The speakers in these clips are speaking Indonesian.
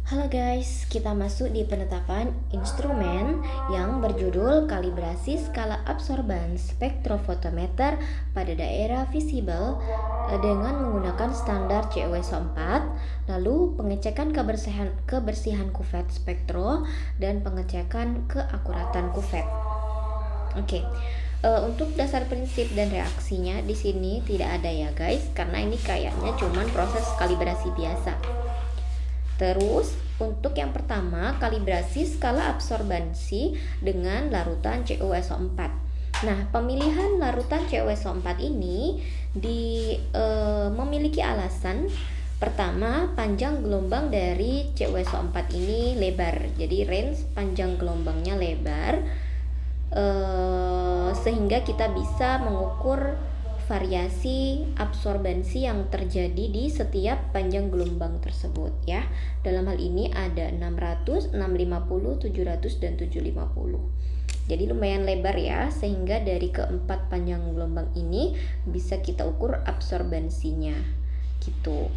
Halo guys, kita masuk di penetapan instrumen yang berjudul kalibrasi skala absorban spektrofotometer pada daerah visible dengan menggunakan standar COSO 4, lalu pengecekan kebersihan kuvet spektro dan pengecekan keakuratan kuvet. Untuk dasar prinsip dan reaksinya di sini tidak ada ya guys, karena ini kayaknya cuman proses kalibrasi biasa. Terus, untuk yang pertama, kalibrasi skala absorbansi dengan larutan CuSO4. Nah, pemilihan larutan CuSO4 ini memiliki alasan. Pertama, panjang gelombang dari CuSO4 ini lebar. Jadi, range panjang gelombangnya lebar, sehingga kita bisa mengukur variasi absorbansi yang terjadi di setiap panjang gelombang tersebut ya. Dalam hal ini ada 600, 650, 700 dan 750. Jadi lumayan lebar ya, sehingga dari keempat panjang gelombang ini bisa kita ukur absorbansinya gitu.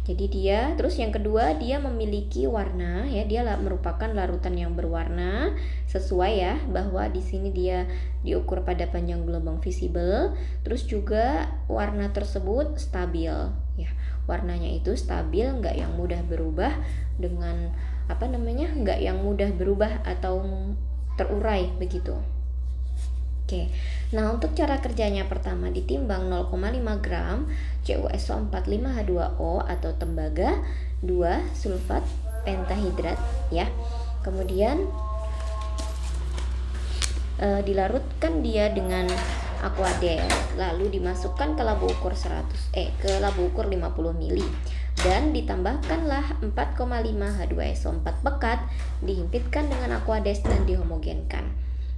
Jadi terus yang kedua, dia memiliki warna ya, dia merupakan larutan yang berwarna sesuai ya, bahwa di sini dia diukur pada panjang gelombang visible. Terus juga warna tersebut stabil ya, warnanya itu stabil, nggak yang mudah berubah dengan nggak yang mudah berubah atau terurai begitu. Nah untuk cara kerjanya, pertama ditimbang 0,5 gram CuSO45H2O atau tembaga 2 sulfat pentahidrat ya. Kemudian dilarutkan dia dengan aquades, lalu dimasukkan ke labu ukur 50 ml dan ditambahkanlah 4,5 H2SO4 pekat, dihimpitkan dengan aquades dan dihomogenkan.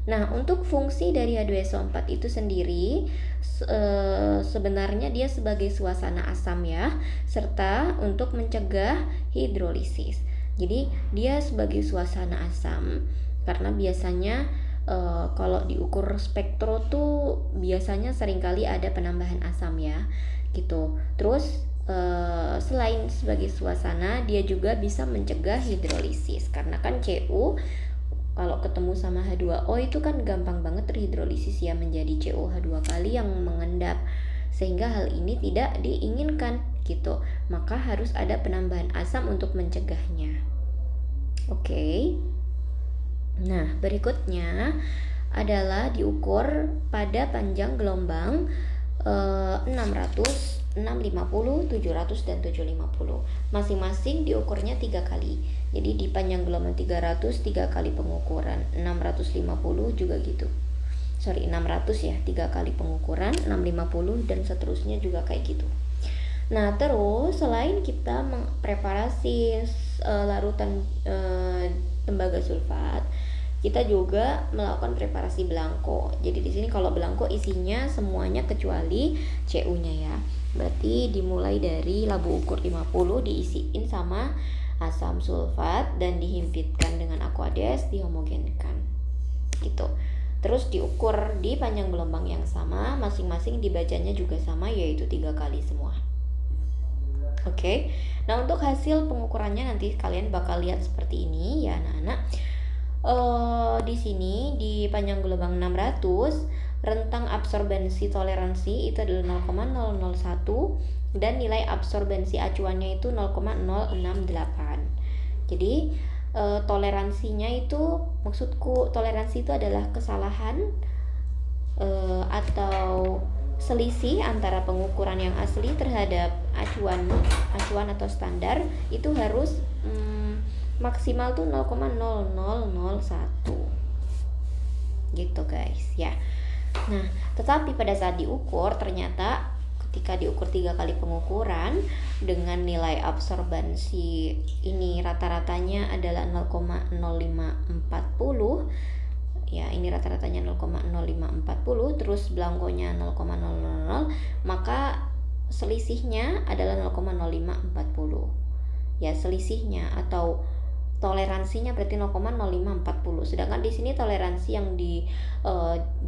Nah, untuk fungsi dari H2SO4 itu sendiri sebenarnya dia sebagai suasana asam ya, serta untuk mencegah hidrolisis. Jadi, dia sebagai suasana asam karena biasanya kalau diukur spektro tuh biasanya seringkali ada penambahan asam ya, gitu. Terus selain sebagai suasana, dia juga bisa mencegah hidrolisis karena kan Cu kalau ketemu sama H2O itu kan gampang banget terhidrolisis ya menjadi COH2 kali yang mengendap, sehingga hal ini tidak diinginkan gitu. Maka harus ada penambahan asam untuk mencegahnya. Nah, berikutnya adalah diukur pada panjang gelombang 600, 650, 700 dan 750. Masing-masing diukurnya 3 kali. Jadi di panjang gelombang 300 3 kali pengukuran, 650 juga gitu. 600 ya, 3 kali pengukuran, 650 dan seterusnya juga kayak gitu. Nah, terus selain kita preparasi larutan tembaga sulfat, kita juga melakukan preparasi belangko. Jadi di sini kalau belangko isinya semuanya kecuali Cu-nya ya. Berarti dimulai dari labu ukur 50 diisiin sama asam sulfat dan dihimpitkan dengan aquades, dihomogenkan. Gitu. Terus diukur di panjang gelombang yang sama, masing-masing dibacanya juga sama, yaitu 3 kali semua. Nah untuk hasil pengukurannya nanti kalian bakal lihat seperti ini ya anak-anak. Di sini di panjang gelombang 600 rentang absorbensi toleransi itu adalah 0,001 dan nilai absorbensi acuannya itu 0,068. Jadi toleransinya itu, maksudku toleransi itu adalah kesalahan atau selisih antara pengukuran yang asli terhadap acuan atau standar itu harus maksimal tuh 0,0001 gitu guys ya. Nah, tetapi pada saat diukur ternyata ketika diukur 3 kali pengukuran dengan nilai absorbansi ini rata-ratanya adalah 0,0540 ya, ini rata-ratanya 0,0540, terus belangkonya 0,000, maka selisihnya adalah 0,0540 ya, selisihnya atau toleransinya berarti 0,0540. Sedangkan di sini toleransi yang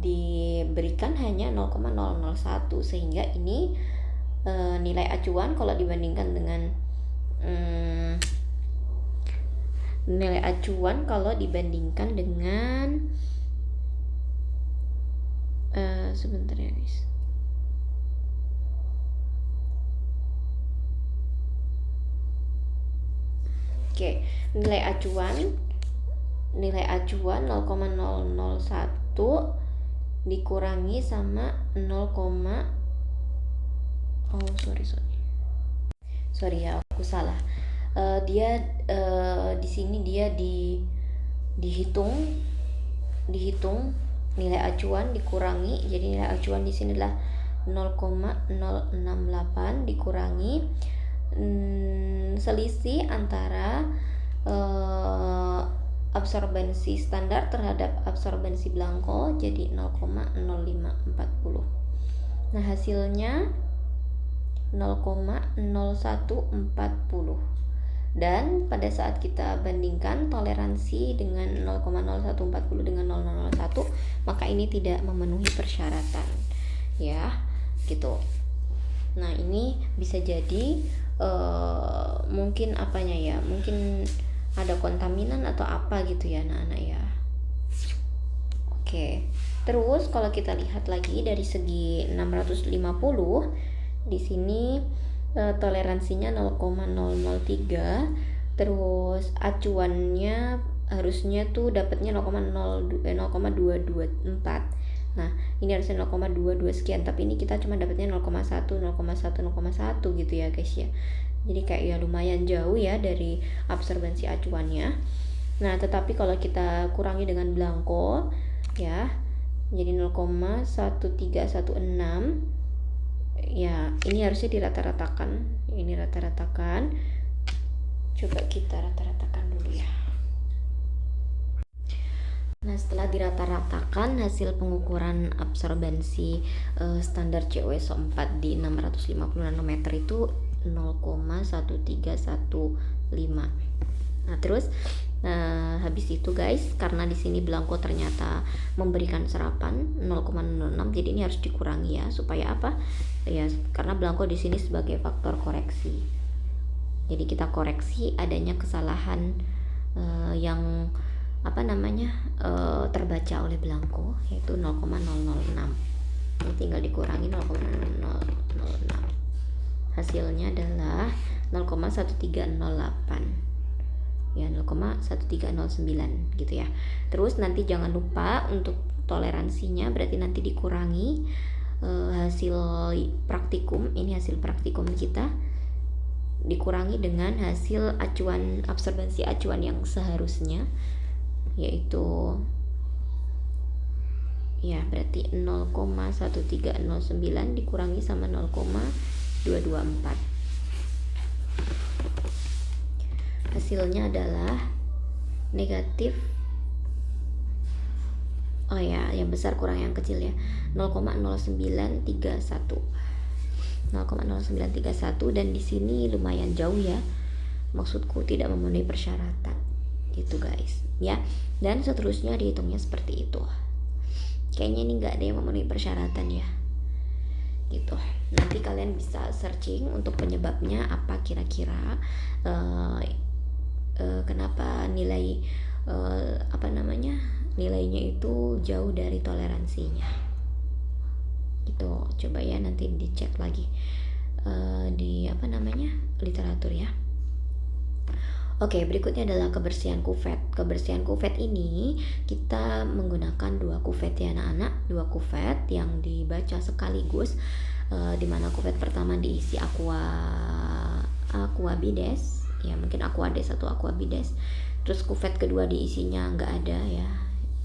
diberikan hanya 0,001, sehingga ini nilai acuan kalau dibandingkan dengan nilai acuan kalau dibandingkan dengan sebentar ya guys. Oke, nilai acuan 0,001 dikurangi sama 0, sorry ya, aku salah. Dia di sini dia dihitung nilai acuan dikurangi, jadi nilai acuan di sini adalah 0,068 dikurangi selisih antara absorbensi standar terhadap absorbensi belangko, jadi 0,0540. Nah, hasilnya 0,0140. Dan pada saat kita bandingkan toleransi dengan 0,0140 dengan 0,001, maka ini tidak memenuhi persyaratan, ya, gitu. Nah, ini bisa jadi mungkin apanya ya, mungkin ada kontaminan atau apa gitu ya anak-anak ya. Oke, terus kalau kita lihat lagi dari segi 650, di sini toleransinya 0,003, terus acuannya harusnya tuh dapatnya 0,224. Nah, ini harusnya 0,22 sekian, tapi ini kita cuma dapatnya 0,1 gitu ya guys ya. Jadi kayak ya lumayan jauh ya dari absorbensi acuannya. Nah, tetapi kalau kita kurangi dengan belangko ya, jadi 0,1316. Ya, ini harusnya dirata-ratakan. Ini rata-ratakan. Coba kita rata-ratakan dulu ya. Nah, setelah dirata-ratakan hasil pengukuran absorbensi standar COSO4 di 650 nanometer itu 0,1315. Nah, terus habis itu guys, karena di sini belangko ternyata memberikan serapan 0,06, jadi ini harus dikurangi ya, supaya apa? Ya, karena belangko di sini sebagai faktor koreksi. Jadi kita koreksi adanya kesalahan yang terbaca oleh belangko, yaitu 0,006. Ini tinggal dikurangi 0,006. Hasilnya adalah 0,1308. Ya, 0,1309 gitu ya. Terus nanti jangan lupa untuk toleransinya, berarti nanti dikurangi hasil praktikum, ini hasil praktikum kita dikurangi dengan hasil acuan absorbensi acuan yang seharusnya, yaitu ya berarti 0,1309 dikurangi sama 0,224. Hasilnya adalah negatif, oh ya, yang besar kurang yang kecil ya, 0,0931. 0,0931, dan di sini lumayan jauh ya, maksudku tidak memenuhi persyaratan gitu guys ya. Dan seterusnya dihitungnya seperti itu. Kayaknya ini nggak ada yang memenuhi persyaratan ya gitu. Nanti kalian bisa searching untuk penyebabnya apa kira-kira, kenapa nilai nilainya itu jauh dari toleransinya gitu. Coba ya nanti dicek lagi di literatur ya. Oke, berikutnya adalah kebersihan kuvet. Kebersihan kuvet ini kita menggunakan 2 kuvet ya anak-anak, 2 kuvet yang dibaca sekaligus, dimana kuvet pertama diisi aqua bides ya, mungkin aquades atau aqua bides. Terus kuvet kedua diisinya nggak ada ya,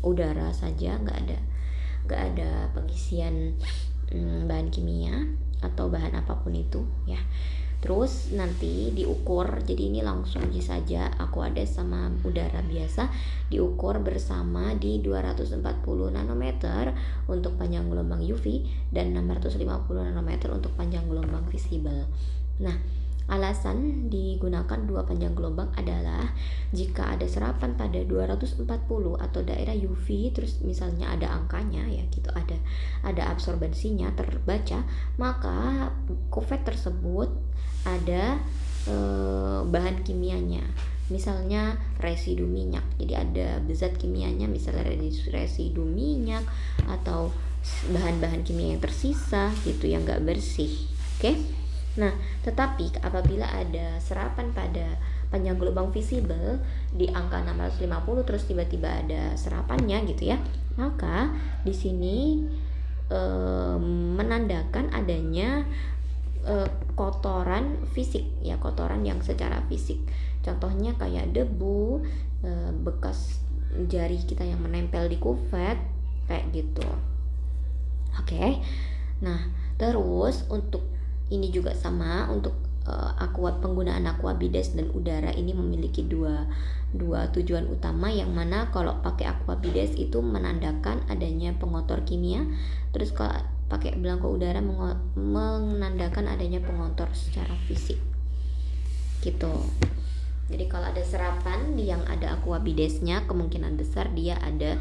udara saja, nggak ada pengisian bahan kimia atau bahan apapun itu ya. Terus nanti diukur, jadi ini langsung saja aquades sama udara biasa diukur bersama di 240 nanometer untuk panjang gelombang UV dan 650 nanometer untuk panjang gelombang visible. Nah, alasan digunakan 2 panjang gelombang adalah jika ada serapan pada 240 atau daerah UV, terus misalnya ada angkanya ya gitu, ada absorbensinya terbaca, maka kuvet tersebut ada bahan kimianya. misalnya residu minyak. Jadi ada zat kimianya, misalnya residu minyak atau bahan-bahan kimia yang tersisa gitu yang nggak bersih. Oke. Nah, tetapi apabila ada serapan pada panjang gelombang visible di angka 650 terus tiba-tiba ada serapannya gitu ya, maka di sini menandakan adanya kotoran fisik ya, kotoran yang secara fisik. Contohnya kayak debu, bekas jari kita yang menempel di kuvet kayak gitu. Oke. Nah, terus untuk ini juga sama, untuk penggunaan aqua bides dan udara ini memiliki dua tujuan utama, yang mana kalau pakai aqua bides itu menandakan adanya pengotor kimia, terus kalau pakai belangko udara menandakan adanya pengotor secara fisik gitu. Jadi kalau ada serapan yang ada aqua bidesnya, kemungkinan besar dia ada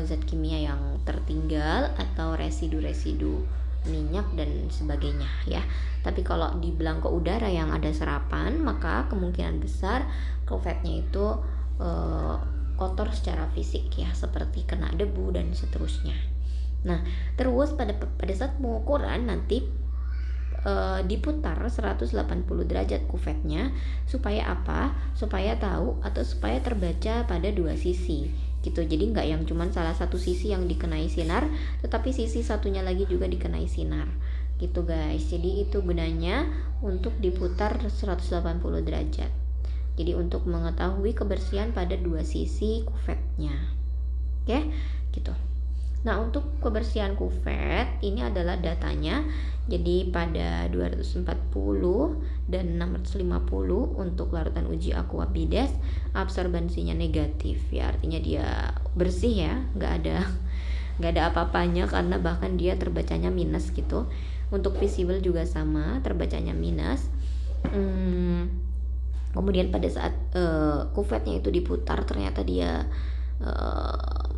zat kimia yang tertinggal atau residu-residu minyak dan sebagainya ya. Tapi kalau di belangko udara yang ada serapan, maka kemungkinan besar kuvetnya itu kotor secara fisik ya, seperti kena debu dan seterusnya. Nah, terus pada saat pengukuran nanti diputar 180 derajat kuvetnya, supaya apa? Supaya tahu atau supaya terbaca pada dua sisi gitu. Jadi nggak yang cuman salah satu sisi yang dikenai sinar, tetapi sisi satunya lagi juga dikenai sinar gitu guys. Jadi itu gunanya untuk diputar 180 derajat. Jadi untuk mengetahui kebersihan pada dua sisi kuvetnya. Oke, gitu. Nah, untuk kebersihan kuvet ini adalah datanya. Jadi pada 240 dan 650 untuk larutan uji aqua bides absorbansinya negatif ya, artinya dia bersih ya, nggak ada apa-apanya, karena bahkan dia terbacanya minus gitu. Untuk visible juga sama, terbacanya minus. Kemudian pada saat kuvetnya itu diputar, ternyata dia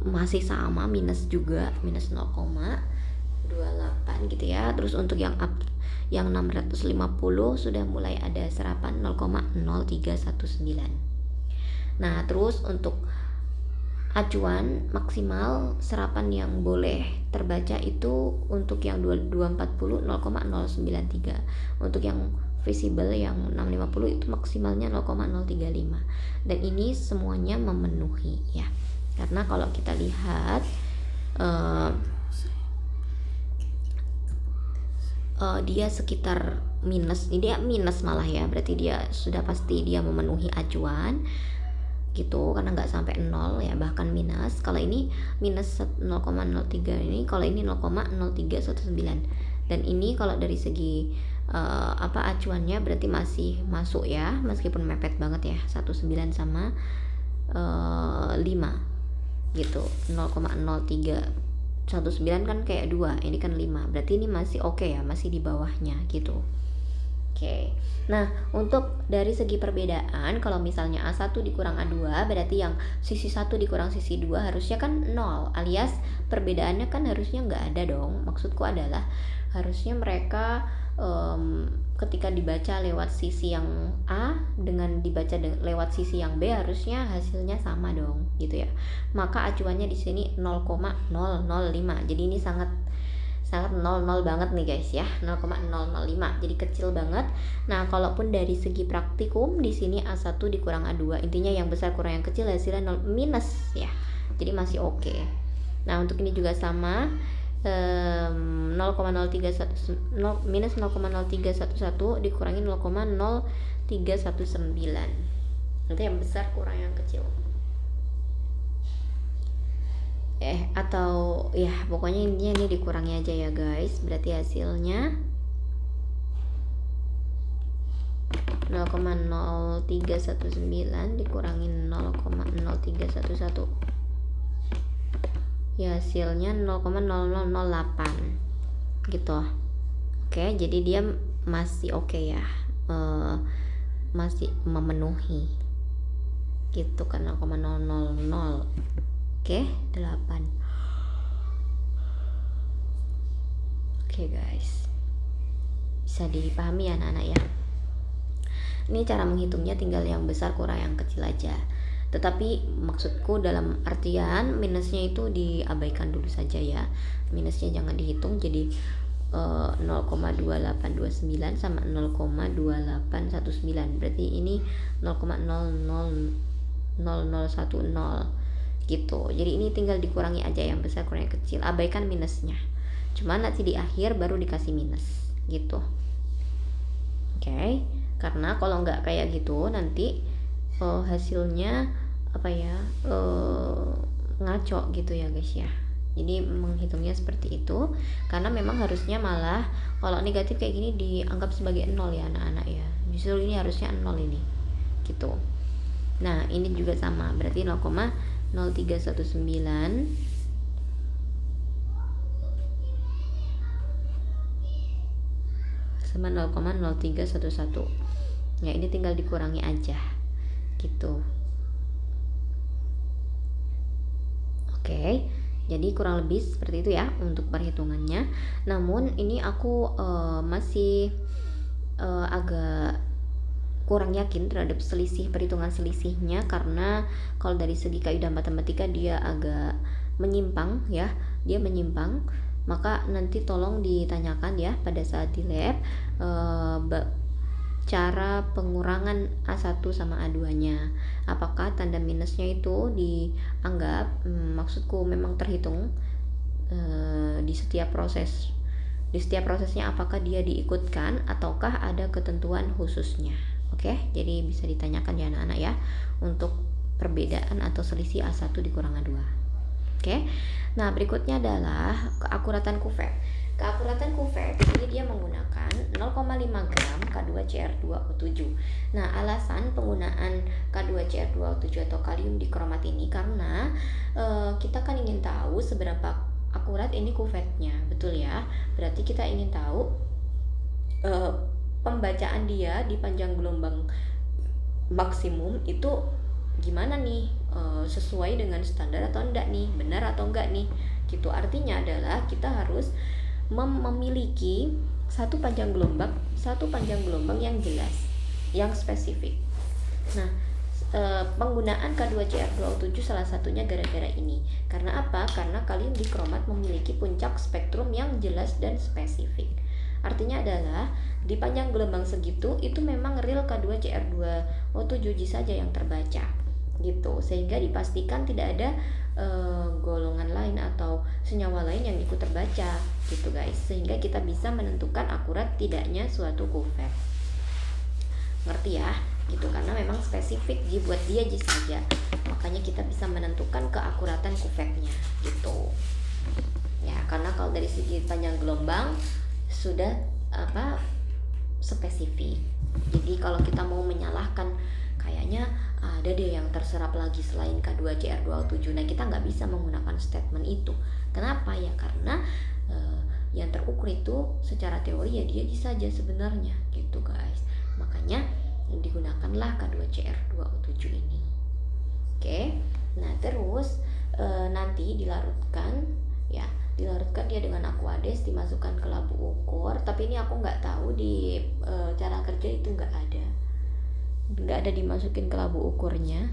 masih sama, minus juga, minus 0,28 gitu ya. Terus untuk yang 650 sudah mulai ada serapan 0,0319. Nah, terus untuk acuan maksimal serapan yang boleh terbaca itu untuk yang 240 0,093. Untuk yang visible yang 650 itu maksimalnya 0,035. Dan ini semuanya memenuhi ya. Karena kalau kita lihat dia sekitar minus, ini dia minus malah ya, berarti dia sudah pasti dia memenuhi acuan gitu, karena nggak sampai 0 ya, bahkan minus. Kalau ini minus 0,03 ini, kalau ini 0,0319. Dan ini kalau dari segi acuannya berarti masih masuk ya, meskipun mepet banget ya, 19 sama 5 gitu. 0,0319 kan kayak 2, ini kan 5, berarti ini masih oke ya, masih di bawahnya gitu. Oke. Nah, untuk dari segi perbedaan, kalau misalnya A1 dikurang A2 berarti yang sisi 1 dikurang sisi 2 harusnya kan 0, alias perbedaannya kan harusnya nggak ada dong. Maksudku adalah harusnya mereka ketika dibaca lewat sisi yang A dengan dibaca lewat sisi yang B harusnya hasilnya sama dong gitu ya. Maka acuannya di sini 0,005. Jadi ini sangat 00 banget nih guys ya, 0,005. Jadi kecil banget. Nah, kalaupun dari segi praktikum di sini A1 dikurang A2, intinya yang besar kurang yang kecil hasilnya 0 minus ya. Jadi masih oke. Nah, untuk ini juga sama, 0,0311 minus 0,0311 dikurangi 0,0319. Itu yang besar kurang yang kecil. Atau ya pokoknya intinya ini dikurangi aja ya guys. Berarti hasilnya 0,0319 dikurangi 0,0311, ya hasilnya 0,0008 gitu. Oke, jadi dia masih oke ya, masih memenuhi gitu kan, 0,000. Oke, 8. Oke guys, bisa dipahami ya anak-anak ya. Ini cara menghitungnya tinggal yang besar kurang yang kecil aja. Tetapi maksudku dalam artian minusnya itu diabaikan dulu saja ya. Minusnya jangan dihitung, jadi 0,2829 sama 0,2819, berarti ini 0,000010 gitu. Jadi ini tinggal dikurangi aja yang besar kurang yang kecil, abaikan minusnya. Cuman nanti di akhir baru dikasih minus gitu. Oke. Karena kalau nggak kayak gitu nanti hasilnya apa ya, ngaco gitu ya guys ya. Jadi menghitungnya seperti itu, karena memang harusnya malah kalau negatif kayak gini dianggap sebagai 0 ya anak-anak ya. Justru ini harusnya 0 ini gitu. Nah ini juga sama, berarti 0,0319 sama 0,0311. Ya ini tinggal dikurangi aja gitu. Oke, jadi kurang lebih seperti itu ya untuk perhitungannya. Namun ini aku masih agak kurang yakin terhadap selisih, perhitungan selisihnya, karena kalau dari segi kaidah matematika dia agak menyimpang ya, dia menyimpang. Maka nanti tolong ditanyakan ya pada saat di lab cara pengurangan A1 sama A2 nya, apakah tanda minusnya itu dianggap maksudku memang terhitung di setiap prosesnya, apakah dia diikutkan ataukah ada ketentuan khususnya. Oke, jadi bisa ditanyakan ya anak-anak ya untuk perbedaan atau selisih A1 dikurang A2. Oke. Nah, berikutnya adalah keakuratan kuvert. Keakuratan kuvert ini dia menggunakan 0,5 gram K2Cr2O7. Nah, alasan penggunaan K2Cr2O7 atau kalium dikromat ini karena kita kan ingin tahu seberapa akurat ini kuvertnya, betul ya? Berarti kita ingin tahu pembacaan dia di panjang gelombang maksimum itu gimana nih, sesuai dengan standar atau enggak nih, benar atau enggak nih gitu. Artinya adalah kita harus memiliki satu panjang gelombang yang jelas, yang spesifik. Nah, penggunaan K2Cr2O7 salah satunya gara-gara ini. Karena apa? Karena kalium dikromat memiliki puncak spektrum yang jelas dan spesifik. Artinya adalah di panjang gelombang segitu itu memang real K2Cr2O7 saja yang terbaca gitu, sehingga dipastikan tidak ada golongan lain atau senyawa lain yang ikut terbaca gitu guys, sehingga kita bisa menentukan akurat tidaknya suatu kuvert. Ngerti ya gitu, karena memang spesifik buat dia saja, makanya kita bisa menentukan keakuratan kuvertnya gitu ya. Karena kalau dari segi panjang gelombang sudah spesifik, jadi kalau kita mau menyalahkan kayaknya ada deh yang terserap lagi selain K2Cr2O7, nah kita nggak bisa menggunakan statement itu. Kenapa ya? Karena yang terukur itu secara teori ya dia saja sebenarnya gitu guys, makanya digunakanlah K2Cr2O7 ini. Oke, nah terus nanti dilarutkan dia dengan Aquades, dimasukkan ke labu ukur. Tapi ini aku nggak tahu di cara kerja itu nggak ada dimasukin ke labu ukurnya,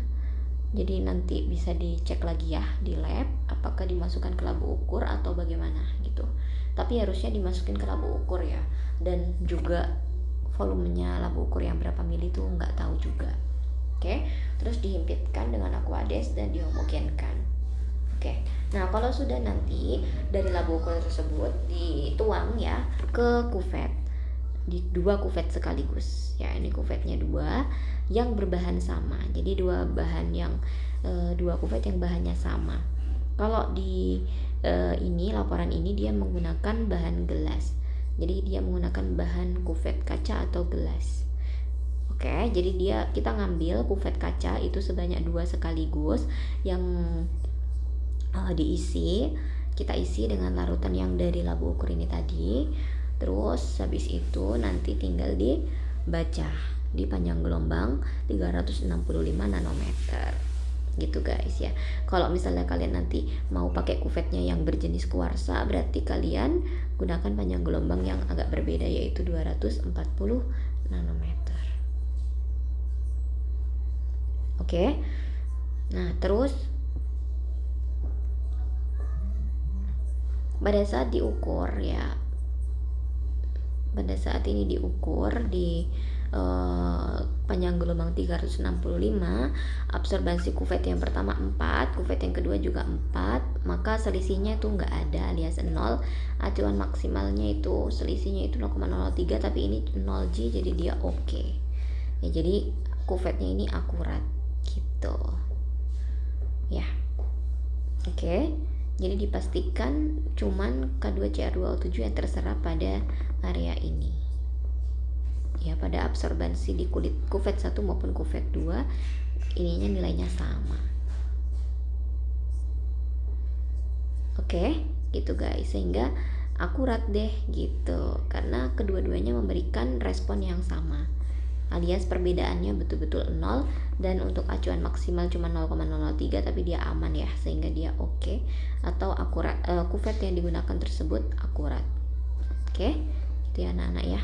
jadi nanti bisa dicek lagi ya di lab apakah dimasukkan ke labu ukur atau bagaimana gitu. Tapi harusnya dimasukin ke labu ukur ya, dan juga volumenya labu ukur yang berapa mili itu nggak tahu juga. Oke, terus dihimpitkan dengan Aquades dan dihomogenkan. Oke, nah kalau sudah nanti dari labu ukur tersebut dituang ya ke kuvert, di 2 kuvert sekaligus ya. Ini kuvertnya 2 yang berbahan sama, jadi 2 bahan yang 2 kuvert yang bahannya sama. Kalau di ini laporan ini dia menggunakan bahan gelas, jadi dia menggunakan bahan kuvert kaca atau gelas. Oke, jadi kita ngambil kuvert kaca itu sebanyak 2 sekaligus yang kita isi dengan larutan yang dari labu ukur ini tadi. Terus habis itu nanti tinggal dibaca di panjang gelombang 365 nanometer gitu guys ya. Kalau misalnya kalian nanti mau pakai kuvertnya yang berjenis kuarsa, berarti kalian gunakan panjang gelombang yang agak berbeda, yaitu 240 nanometer Oke. Nah, terus pada saat diukur ya, pada saat ini diukur di panjang gelombang 365, absorbansi kuvet yang pertama 4, kuvet yang kedua juga 4, maka selisihnya itu nggak ada alias 0. Acuan maksimalnya itu selisihnya itu 0,03, tapi ini 0G, jadi dia oke. Ya, jadi kuvetnya ini akurat gitu ya. Oke, jadi dipastikan cuman K2CR2O7 yang terserap pada area ini ya. Pada absorbansi di kulit kuvet 1 maupun kuvet 2 ininya nilainya sama. Oke, gitu guys, sehingga akurat deh gitu, karena kedua-duanya memberikan respon yang sama alias perbedaannya betul-betul 0, dan untuk acuan maksimal cuma 0,003 tapi dia aman ya, sehingga dia oke atau akurat. Kuvet yang digunakan tersebut akurat. Oke, itu ya anak-anak ya.